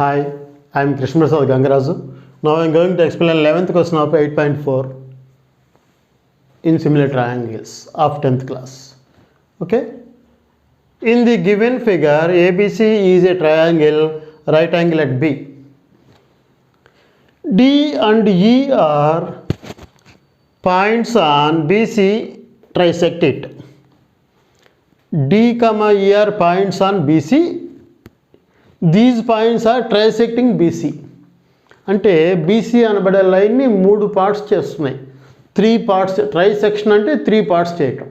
Hi, I am Krishna Prasad Gangaraju. Now I am going to explain 11th question of 8.4 in similar triangles of 10th class. Okay. In the given figure, ABC is a triangle, right angle at B. D and E are points on BC, trisect it. D, E are points on BC. These points are trisecting BC. అంటే BC అనబడే లైన్ని 3 parts చేస్తున్నాయి. 3 parts trisection అంటే 3 parts చేయటం.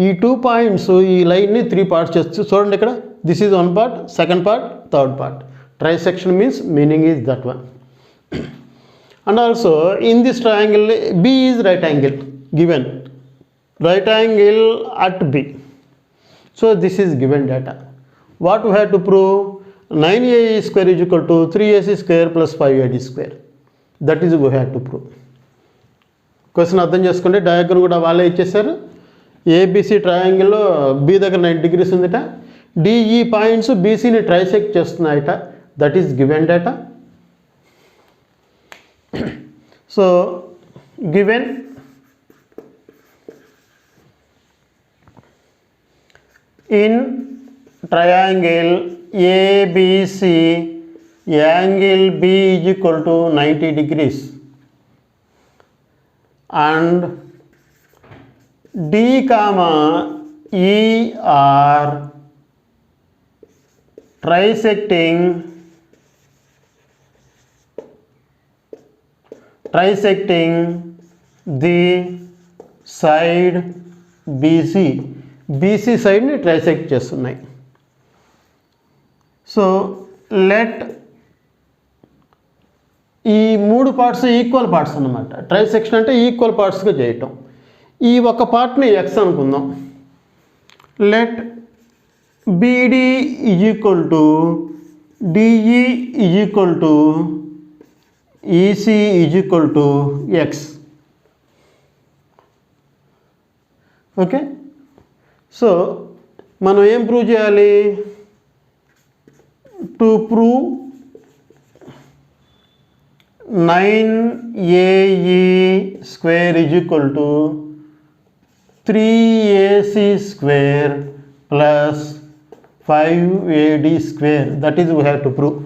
ఈ 2 points ఈ లైన్ని 3 parts చేస్తూ చూడండి ఇక్కడ this is 1 part, second part, third part. Trisection means meaning is that one. And also in this triangle B is right angle given, right angle at B. So this is given data. What we have to prove? 9AE square is equal to 3AC square plus 5AD square. That is we have to prove. Question అర్థం చేసుకోండి. Diagram కూడా వాళ్ళే ఇచ్చేసారు. ABC ట్రయాంగిల్లో B దగ్గర 90 degrees ఉందిట. DE points బీసీని trisect చేస్తున్నాయట. That is given data. So given in triangle ABC, angle B is equal to 90 degrees and D comma E are trisecting the side BC. BC సైడ్ని trisect చేస్తున్నాయి. So let ఈ 3 parts equal parts అన్నమాట. Trisection అంటే equal పార్ట్స్గా చేయటం. ఈ ఒక పార్ట్ని ఎక్స్ అనుకుందాం. Let BD is equal to DE is equal to EC is equal to X. Okay. So మనం ఏం ప్రూవ్ చేయాలి? To prove 9AE square is equal to 3AC square plus 5AD square. That is we have to prove.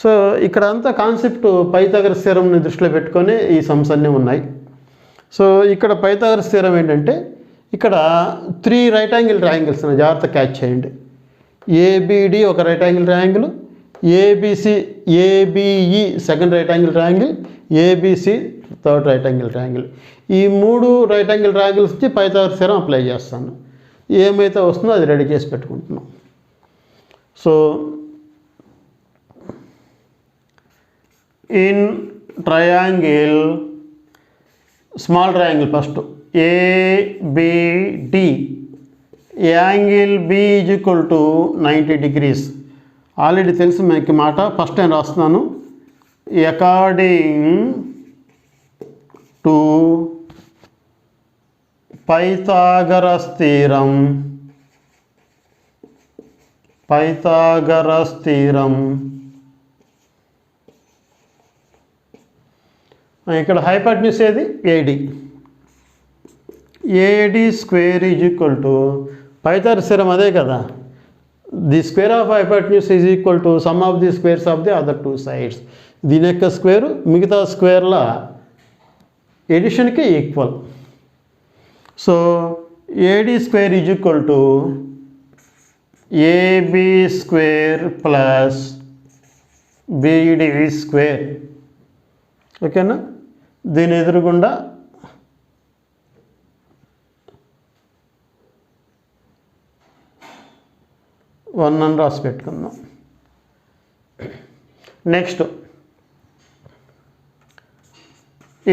So ఇక్కడ అంతా concept Pythagoras థియరంని దృష్టిలో పెట్టుకొని ఈ sums అన్నీ ఉన్నాయి. సో ఇక్కడ పైథాగరస్ థియరం ఏంటంటే ఇక్కడ 3 రైట్ యాంగిల్ ట్రయాంగిల్స్ జాగ్రత్త క్యాచ్ చేయండి. ఏబిడి ఒక right angle triangle, ABE second right angle triangle, ABC third right angle triangle. ఈ 3 రైట్ యాంగిల్ ట్రయాంగిల్స్ వచ్చి పైథాగరస్ థియరం అప్లై చేస్తాను. ఏమైతే వస్తుందో అది రెడీ చేసి పెట్టుకుంటున్నాం. So in triangle, small triangle first ABD, angle B is equal to 90 degrees. Already తెలుసు మీకు మాట, ఫస్ట్ నేను రాస్తున్నాను. అకార్డింగ్ టు పైథాగరస్ థియరం, ఇక్కడ హైపాటన్యూస్ ఏది? AD square is equal to Pythagoras theorem అదే కదా. The square of hypotenuse is equal to sum of the squares of the other 2 sides. దీని యొక్క స్క్వేరు మిగతా స్క్వేర్ల ఎడిషన్కి equal. So AD square is equal to AB square plus BD square. ఓకేనా? దీని ఎదురుగుండా 1 అని రాసి పెట్టుకుందాం. Next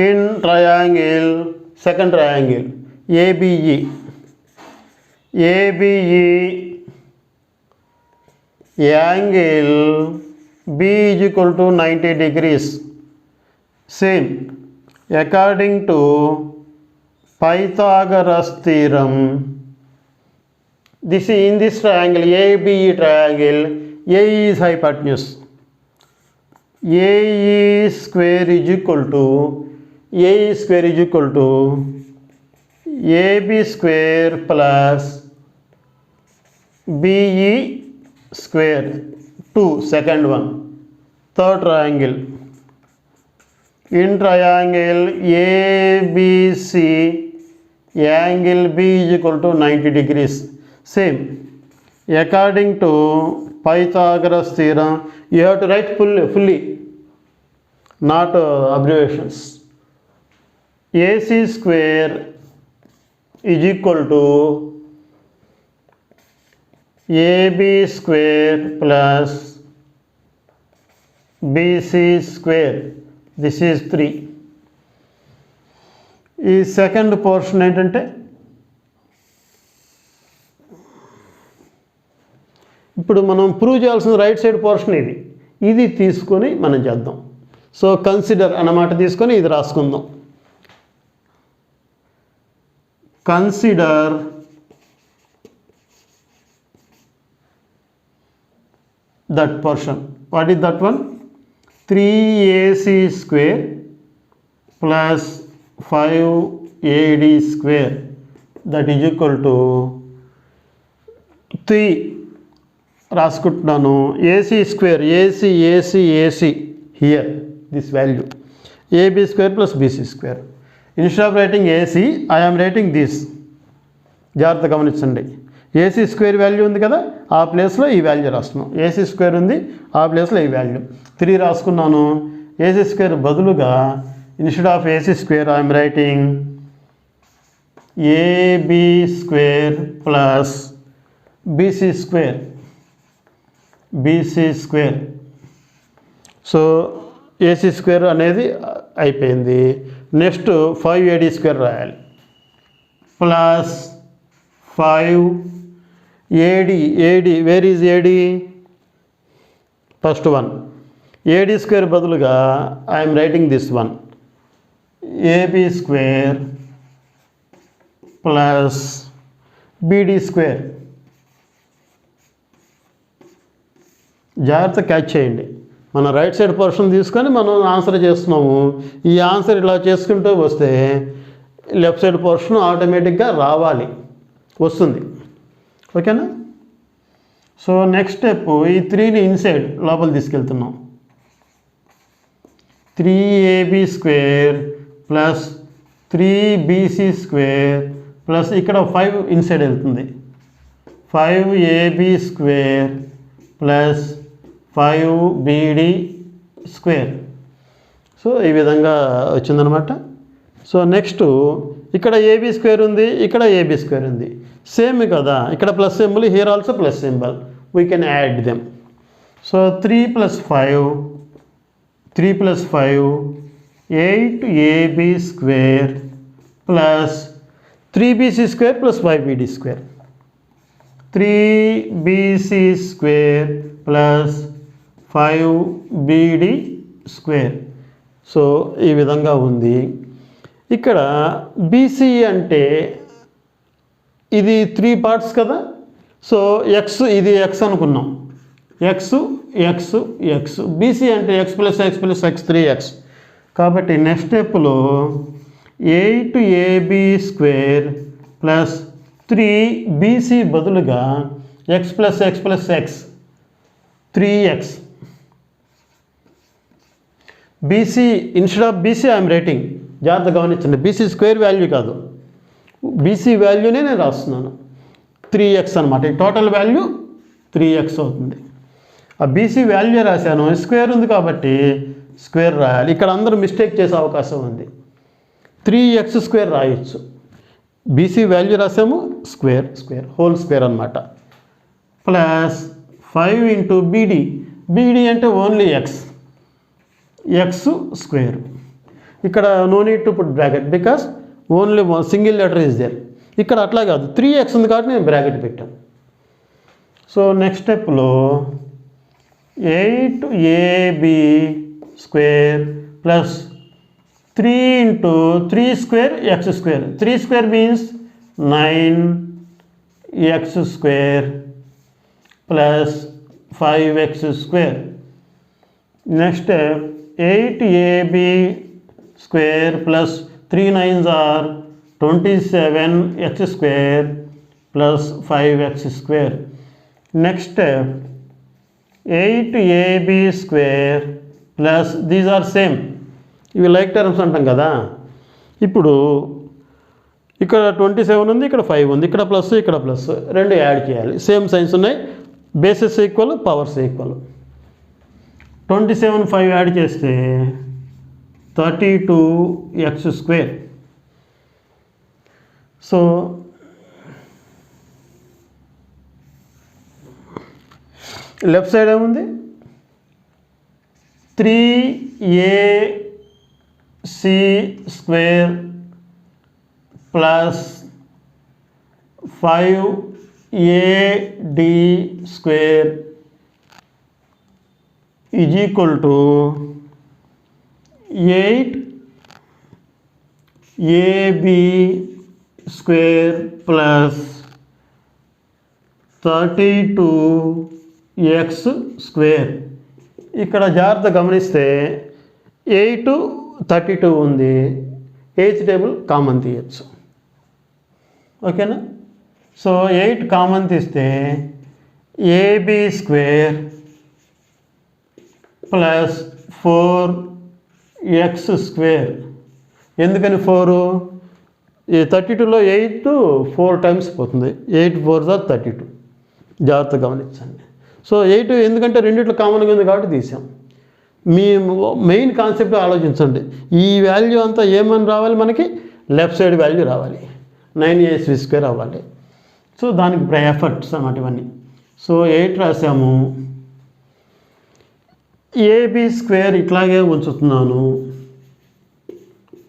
in triangle, second triangle ABE, angle B is equal to 90 degrees. Same according to Pythagoras theorem, in this triangle ABE triangle, A is hypotenuse. AE square is equal to AB square plus BE square 2, second one. Third triangle. In triangle ABC, angle B is equal to 90 degrees. Same. According to Pythagoras theorem, you have to write fully, not abbreviations. AC square is equal to AB square plus BC square. This is 3. ఈ second portion ఏంటంటే ఇప్పుడు మనం prove చేయాల్సిన right side portion ఇది తీసుకొని మనం చేద్దాం. So consider అన్నమాట తీసుకొని ఇది రాసుకుందాం. Consider that portion. What is that one? 3AC square plus 5AD square, that is equal to 3 రాసుకుంటున్నాను. AC square, AC here, this value, AB square plus BC square. Instead of writing AC, I am writing this. జాగ్రత్త గమనించండి. AC square value ఉంది కదా, ఆ ప్లేస్లో ఈ value రాస్తున్నాం. AC square ఉంది, ఆ ప్లేస్లో ఈ వాల్యూ 3 రాసుకున్నాను. ఏసీ స్క్వేర్ బదులుగా instead of AC square I'm writing AB square plus BC square. So AC square అనేది అయిపోయింది. నెక్స్ట్ 5AD స్క్వేర్ రాయాలి plus 5AD. Where is AD? First one. AD square బదులుగా I'm writing this one, AB square plus BD square. జాగ్రత్త catch చేయండి. మన right side portion తీసుకొని మనం answer చేస్తున్నాము. ఈ ఆన్సర్ ఇలా చేసుకుంటూ వస్తే లెఫ్ట్ సైడ్ పోర్షన్ ఆటోమేటిక్గా రావాలి, వస్తుంది. ఓకేనా? సో నెక్స్ట్ స్టెప్, ఈ 3ని ఇన్సైడ్ లోపల తీసుకెళ్తున్నాం. 3AB square plus 3BC square plus ఇక్కడ 5 ఇన్సైడ్ వెళ్తుంది. 5AB square plus 5BD square. So ఈ విధంగా వచ్చిందనమాట. సో నెక్స్ట్ ఇక్కడ AB స్క్వేర్ ఉంది, ఇక్కడ AB స్క్వేర్ ఉంది, సేమ్ కదా. ఇక్కడ plus symbol, here also plus symbol, we can add them. So 3 + 5 8AB square plus 3BC square plus 5BD square. 3BC square plus 5BD square. So ఈ విధంగా ఉంది. ఇక్కడ BC అంటే ఇది 3 పార్ట్స్ కదా. సో X, ఇది X అనుకున్నాం, X. BC అంటే X + X + X 3X. కాబట్టి నెక్స్ట్ స్టెప్లో 8AB స్క్వేర్ ప్లస్ 3BC బదులుగా X + X + X 3X. BC instead of BC I'm writing, జాగ్రత్త గమనించండి, BC స్క్వేర్ వాల్యూ కాదు, BC వాల్యూనే నేను రాస్తున్నాను. 3X అనమాట. ఈ టోటల్ వాల్యూ 3X అవుతుంది. ఆ BC వాల్యూ రాశాను, స్క్వేర్ ఉంది కాబట్టి స్క్వేర్ రాయాలి. ఇక్కడ అందరూ మిస్టేక్ చేసే అవకాశం ఉంది. 3X స్క్వేర్ రాయొచ్చు. BC వాల్యూ రాసాము, స్క్వేర్ హోల్ స్క్వేర్ అనమాట. ప్లస్ 5 × BD అంటే ఓన్లీ X స్క్వేర్. ఇక్కడ no need to put bracket because only single letter is there. ఇక్కడ అట్లా కాదు, 3X ఉంది కాబట్టి నేను బ్రాకెట్ పెట్టాను. సో నెక్స్ట్ స్టెప్లో 8AB square plus 3 × 3 square X square. 3 square means 9X square plus 5X square Next step, 8ab square plus 3 9s are 27x square plus 5x square. Next step, 8ab square plus these are same, ఇవి like terms అంటాం కదా. ఇప్పుడు ఇక్కడ 27 ఉంది, ఇక్కడ 5 ఉంది, ఇక్కడ plus ఇక్కడ ప్లస్, రెండు యాడ్ చేయాలి. సేమ్ సైన్స్ ఉన్నాయి, bases equal, powers equal. 27 5 add చేస్తే 32x square. So left side ఏముంది, 3ac square plus 5ad square is equal to 8ab square plus 32x square. ఇక్కడ జాగ్రత్త గమనిస్తే 8 32 ఉంది, 8th టేబుల్ కామన్ తీయచ్చు. ఓకేనా. సో 8 కామన్ తీస్తే ab square plus 4x square. ఎందుకని 4? ఈ 32లో 8 4 టైమ్స్ పోతుంది, 8 4s are 32. జాగ్రత్త గమనించండి. సో 8 ఎందుకంటే రెండిట్లో కామన్గా ఉంది కాబట్టి తీసాం. మీ మెయిన్ కాన్సెప్ట్ ఆలోచించండి. ఈ వాల్యూ అంతా ఏమని రావాలి, మనకి లెఫ్ట్ సైడ్ వాల్యూ రావాలి, 9ac స్క్వేర్ అవ్వాలి. సో దానికి ఎఫర్ట్స్ అన్నమాట ఇవన్నీ. సో 8 రాసాము, ab స్క్వేర్ ఇట్లాగే ఉంచుతున్నాను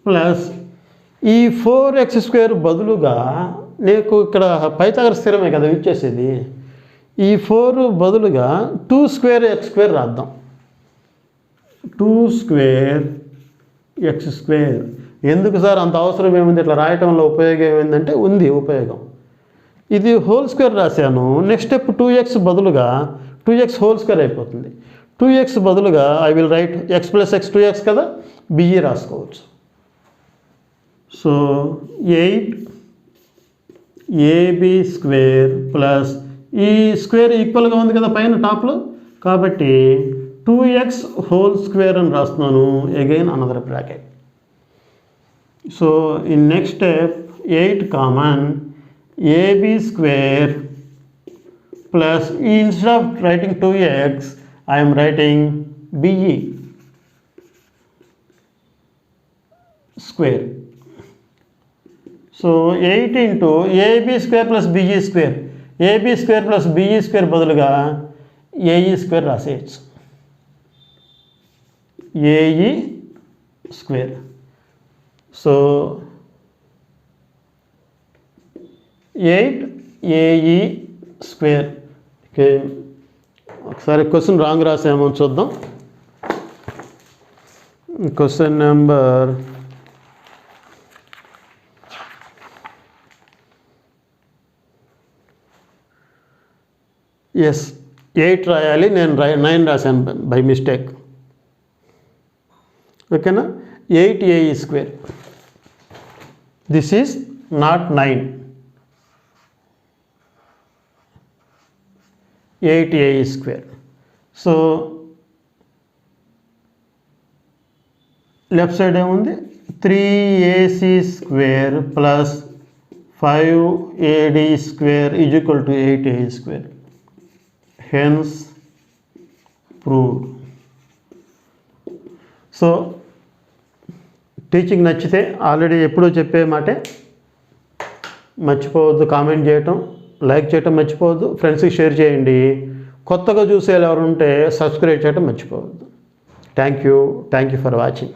ప్లస్ ఈ 4x స్క్వేర్ బదులుగా నీకు ఇక్కడ పైథాగరస్ స్థిరమే కదా ఇచ్చేసేది, ఈ 4 బదులుగా 2 స్క్వేర్ x స్క్వేర్ రాద్దాం. 2 స్క్వేర్ x స్క్వేర్. ఎందుకు సార్ అంత అవసరం ఏముంది, ఇట్లా రాయటంలో ఉపయోగం ఏమైందంటే ఉంది ఉపయోగం. ఇది హోల్ స్క్వేర్ రాశాను, నెక్స్ట్ స్టెప్ 2x బదులుగా 2x హోల్ స్క్వేర్ అయిపోతుంది. 2x బదులుగా I will write x plus x 2x కదా, బిఈ రాసుకోవచ్చు. సో 8ab స్క్వేర్ ప్లస్ ఈ స్క్వేర్ ఈక్వల్గా ఉంది కదా పైన టాప్లో, కాబట్టి 2x హోల్ స్క్వేర్ అని రాస్తున్నాను. Again another bracket. So in next step 8 common ab square plus instead of writing 2x I am writing BE square. So 8 into AB square plus BE square. AB square plus BE square బదులుగా AE square రాసేయచ్చు. AE square. So 8 AE square. Okay. ఒకసారి question wrong రాసామో చూద్దాం. Question number yes 8 రాయాలి, నేను 9 రాశాను by mistake. ఓకేనా. 8a square, this is not 9. 8a square. So left side ఏముంది, 3ac square plus 5ad square is equal to 8a square. Hence proved. So teaching నచ్చితే already ఎప్పుడూ చెప్పే మాటే, మర్చిపోవద్దు కామెంట్ చేయటం, లైక్ చేయటం మర్చిపోవద్దు, ఫ్రెండ్స్కి షేర్ చేయండి. కొత్తగా చూసే ఎవరు ఉంటే సబ్స్క్రైబ్ చేయటం మర్చిపోవద్దు. Thank you for watching.